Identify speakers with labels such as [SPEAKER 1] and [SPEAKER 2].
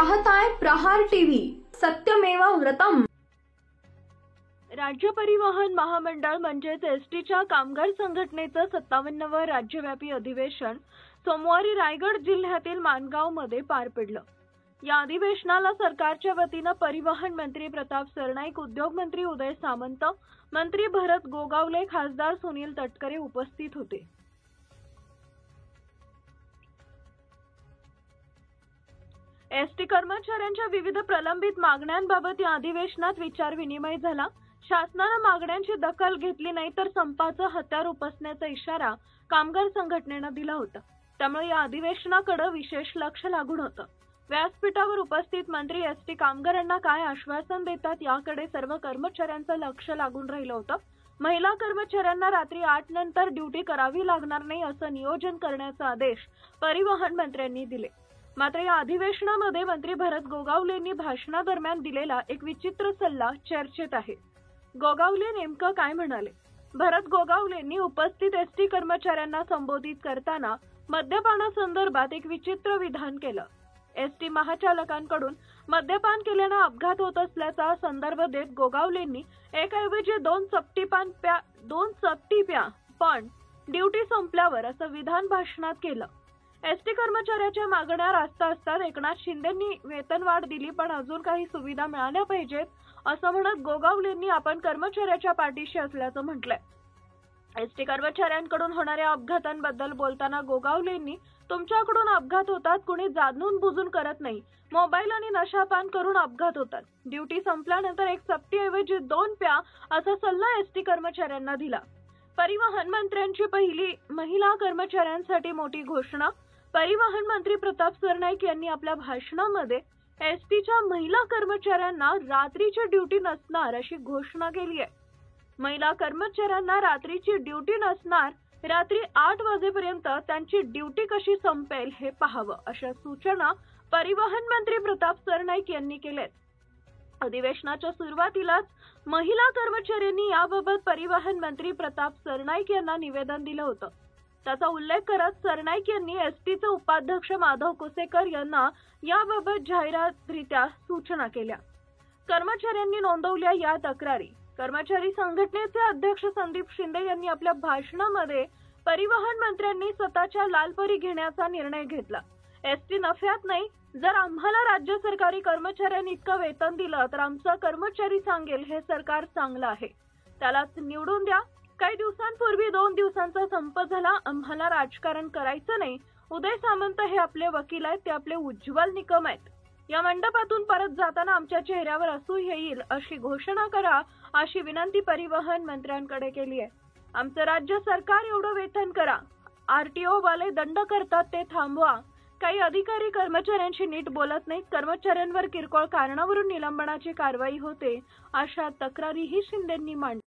[SPEAKER 1] पाहताय प्रहार टीव्ही, सत्यमेव व्रतम।
[SPEAKER 2] राज्य परिवहन महामंडळ म्हणजेच एसटीच्या कामगार संघटनेचं 57वे राज्यव्यापी अधिवेशन सोमवारी रायगड जिल्ह्यातील माणगावमध्ये पार पडलं। या अधिवेशनाला सरकारच्या वतीनं परिवहन मंत्री प्रताप सरनाईक, उद्योग मंत्री उदय सामंत, मंत्री भरत गोगावले, खासदार सुनील तटकरे उपस्थित होते। एसटी कर्मचाऱ्यांच्या विविध प्रलंबित मागण्यांबाबत या अधिवेशनात विचारविनिमय झाला। शासनाने मागण्यांची दखल घेतली नाही तर संपाचं हत्यार उपसण्याचा इशारा कामगार संघटनेने दिला होता। त्यामुळे या अधिवेशनाकडे विशेष लक्ष लागून होतं। व्यासपीठावर उपस्थित मंत्री एसटी कामगारांना काय आश्वासन देतात याकडे सर्व कर्मचाऱ्यांचं लक्ष लागून राहिलं होतं। महिला कर्मचाऱ्यांना रात्री 8 नंतर ड्युटी करावी लागणार नाही असं नियोजन करण्याचे आदेश परिवहन मंत्र्यांनी दिले। मात्र या अधिवेशनामध्ये मंत्री भरत गोगावलेंनी भाषणादरम्यान दिलेला एक विचित्र सल्ला चर्चेत आहे। गोगावले नेमकं काय म्हणाले? भरत गोगावलेंनी उपस्थित एसटी कर्मचाऱ्यांना संबोधित करताना मद्यपानासंदर्भात एक विचित्र विधान केलं। एसटी महाचालकांकडून मद्यपान केल्याने अपघात होत असल्याचा संदर्भ देत गोगावलेंनी एकाऐवजी दोन चपटी प्या पण ड्युटी संपल्यावर असं विधान भाषणात केलं। एसटी कर्मचाऱ्याच्या मागण्या रास्त असतात। एकनाथ शिंदेंनी वेतनवाढ दिली पण अजून काही सुविधा मिळाल्या पाहिजेत असं म्हणत गोगावलेंनी आपण कर्मचाऱ्याच्या पाठीशी असल्याचं म्हटलंय। एसटी कर्मचाऱ्यांकडून होणाऱ्या अपघातांबद्दल बोलताना गोगावलेंनी तुमच्याकडून अपघात होतात, कुणी जाणून बुजून करत नाही, मोबाईल आणि नशापान करून अपघात होतात। ड्युटी संपल्यानंतर एक चपटीऐवजी 2 प्या असा सल्ला एसटी कर्मचाऱ्यांना दिला। परिवहन मंत्र्यांची पहिली महिला कर्मचाऱ्यांसाठी मोठी घोषणा। परिवहन मंत्री प्रताप सरनाईक यांनी आपल्या भाषणामध्ये एसटीच्या महिला कर्मचाऱ्यांना रात्रीची ड्युटी नसणार अशी घोषणा केली आहे। महिला कर्मचाऱ्यांना रात्रीची ड्युटी नसणार, रात्री 8 वाजेपर्यंत त्यांची ड्युटी कशी संपेल हे पाहावं अशा सूचना परिवहन मंत्री प्रताप सरनाईक यांनी केल्यात। अधिवेशनाच्या सुरुवातीलाच महिला कर्मचाऱ्यांनी याबाबत परिवहन मंत्री प्रताप सरनाईक यांना निवेदन दिलं होतं। त्याचा उल्लेख करत सरनाईक यांनी एसटीचे उपाध्यक्ष माधव कुसेकर यांना याबाबत जाहीररित्या सूचना केल्या। कर्मचाऱ्यांनी नोंदवल्या या तक्रारी। कर्मचारी संघटनेचे अध्यक्ष संदीप शिंदे यांनी आपल्या भाषणामध्ये परिवहन मंत्र्यांनी स्वतःच्या लालपरी घेण्याचा निर्णय घेतला। एसटी नफ्यात नाही, जर आम्हाला राज्य सरकारी कर्मचाऱ्यांनी इतकं वेतन दिलं तर आमचा कर्मचारी सांगेल हे सरकार चांगलं आहे, त्यालाच निवडून द्या। काही दिवसांपूर्वी 2 दिवसांचा संप झाला, आम्हाला राजकारण करायचं नाही। उदय सामंत हे आपले वकील आहेत, ते आपले उज्ज्वल निकम आहेत। या मंडपातून परत जाताना आमच्या चेहऱ्यावर असू येईल अशी घोषणा करा अशी विनंती परिवहन मंत्र्यांकडे केली आहे। आमचं राज्य सरकार एवढं वेतन करा, आरटीओ वाले दंड करतात ते थांबवा। काही अधिकारी कर्मचाऱ्यांशी नीट बोलत नाहीत, कर्मचाऱ्यांवर किरकोळ कारणावरून निलंबनाची कारवाई होते अशा तक्रारीही शिंदेंनी मांडल्या।